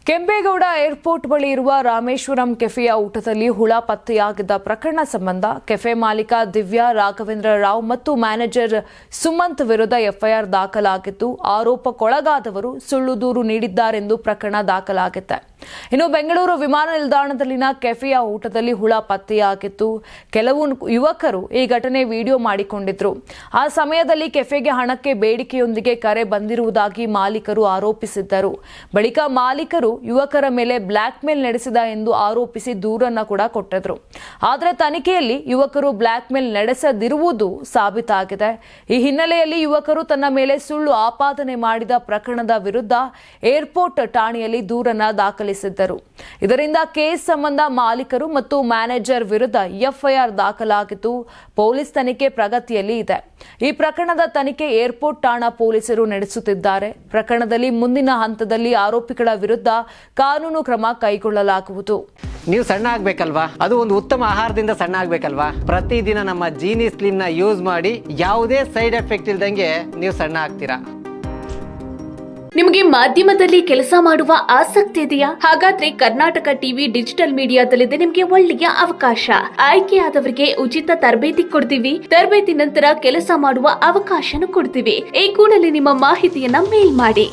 Kempegowda airport ಬಳಿ ಇರುವ ರಾಮೇಶ್ವರಂ ಕೆಫೆಯ ಊಟದಲ್ಲಿ ಹುಳ ಪತ್ತೆಯಾಗಿದ್ದ ಪ್ರಕರಣ ಸಂಬಂಧ ಕೆಫೆ ಮಾಲೀಕ ದಿವ್ಯಾ ರಾಘವೇಂದ್ರ ರಾವ್ ಮತ್ತು ಮ್ಯಾನೇಜರ್ ಸುಮಂತ್ ವಿರುದ್ಧ ಎಫ್ಐಆರ್ ದಾಖಲಾಗಿದ್ದು, ಆರೋಪಕ್ಕೊಳಗಾದವರು ಸುಳ್ಳು ದೂರು ನೀಡಿದ್ದಾರೆಂದು ಪ್ರಕರಣ ದಾಖಲಾಗಿದೆ. ಇನ್ನು ಬೆಂಗಳೂರು ವಿಮಾನ ನಿಲ್ದಾಣದಲ್ಲಿನ ಕೆಫೆಯ ಊಟದಲ್ಲಿ ಹುಳ ಪತ್ತೆಯಾಗಿತ್ತು. ಕೆಲವು ಯುವಕರು ಈ ಘಟನೆ ವಿಡಿಯೋ ಮಾಡಿಕೊಂಡಿದ್ರು. ಆ ಸಮಯದಲ್ಲಿ ಕೆಫೆಗೆ ಹಣಕ್ಕೆ ಬೇಡಿಕೆಯೊಂದಿಗೆ ಕರೆ ಬಂದಿರುವುದಾಗಿ ಮಾಲೀಕರು ಆರೋಪಿಸಿದ್ದರು. ಬಳಿಕ ಮಾಲೀಕರು ಯುವಕರ ಮೇಲೆ ಬ್ಲಾಕ್ ಮೇಲ್ ನಡೆಸಿದ ಎಂದು ಆರೋಪಿಸಿ ದೂರನ್ನ ಕೂಡ ಕೊಟ್ಟಿದ್ರು. ಆದರೆ ತನಿಖೆಯಲ್ಲಿ ಯುವಕರು ಬ್ಲಾಕ್ ಮೇಲ್ ನಡೆಸದಿರುವುದು ಸಾಬೀತಾಗಿದೆ. ಈ ಹಿನ್ನೆಲೆಯಲ್ಲಿ ಯುವಕರು ತನ್ನ ಮೇಲೆ ಸುಳ್ಳು ಆಪಾದನೆ ಮಾಡಿದ ಪ್ರಕರಣದ ವಿರುದ್ಧ ಏರ್ಪೋರ್ಟ್ ಠಾಣೆಯಲ್ಲಿ ದೂರನ್ನ ದಾಖಲಿಸಿದ್ದರು. ಇದರಿಂದ ಕೇಸ್ ಸಂಬಂಧ ಮಾಲೀಕರು ಮತ್ತು ಮ್ಯಾನೇಜರ್ ವಿರುದ್ಧ ಎಫ್ಐಆರ್ ದಾಖಲಾಗಿದ್ದು, ಪೊಲೀಸ್ ತನಿಖೆ ಪ್ರಗತಿಯಲ್ಲಿ ಇದೆ. ಈ ಪ್ರಕರಣದ ತನಿಖೆ ಏರ್ಪೋರ್ಟ್ ಠಾಣಾ ಪೊಲೀಸರು ನಡೆಸುತ್ತಿದ್ದಾರೆ. ಪ್ರಕರಣದಲ್ಲಿ ಮುಂದಿನ ಹಂತದಲ್ಲಿ ಆರೋಪಿಗಳ ವಿರುದ್ಧ ಕಾನೂನು ಕ್ರಮ ಕೈಗೊಳ್ಳಲಾಗುವುದು. ನೀವು ಸಣ್ಣ ಆಗ್ಬೇಕಲ್ವಾ? ಅದು ಒಂದು ಉತ್ತಮ ಆಹಾರದಿಂದ ಸಣ್ಣ ಆಗ್ಬೇಕಲ್ವಾ? ಪ್ರತಿದಿನ ನಮ್ಮ ಜೀನಿ ಸ್ಲಿಮ್ ನ ಯೂಸ್ ಮಾಡಿ ಯಾವುದೇ ಸೈಡ್ ಎಫೆಕ್ಟ್ ಇಲ್ದಂಗೆ ನೀವು ಸಣ್ಣ ಆಗ್ತೀರಾ. ನಿಮಗೆ ಮಾಧ್ಯಮದಲ್ಲಿ ಕೆಲಸ ಮಾಡುವ ಆಸಕ್ತಿ ಇದೆಯಾ? ಹಾಗಾದ್ರೆ ಕರ್ನಾಟಕ ಟಿವಿ ಡಿಜಿಟಲ್ ಮೀಡಿಯಾದಲ್ಲಿದೆ ನಿಮಗೆ ಒಳ್ಳೆಯ ಅವಕಾಶ. ಆಯ್ಕೆಯಾದವರಿಗೆ ಉಚಿತ ತರಬೇತಿ ಕೊಡ್ತೀವಿ. ತರಬೇತಿ ನಂತರ ಕೆಲಸ ಮಾಡುವ ಅವಕಾಶನೂ ಕೊಡ್ತೀವಿ. ಈ ಕೂಡಲೇ ನಿಮ್ಮ ಮಾಹಿತಿಯನ್ನ ಮೇಲ್ ಮಾಡಿ.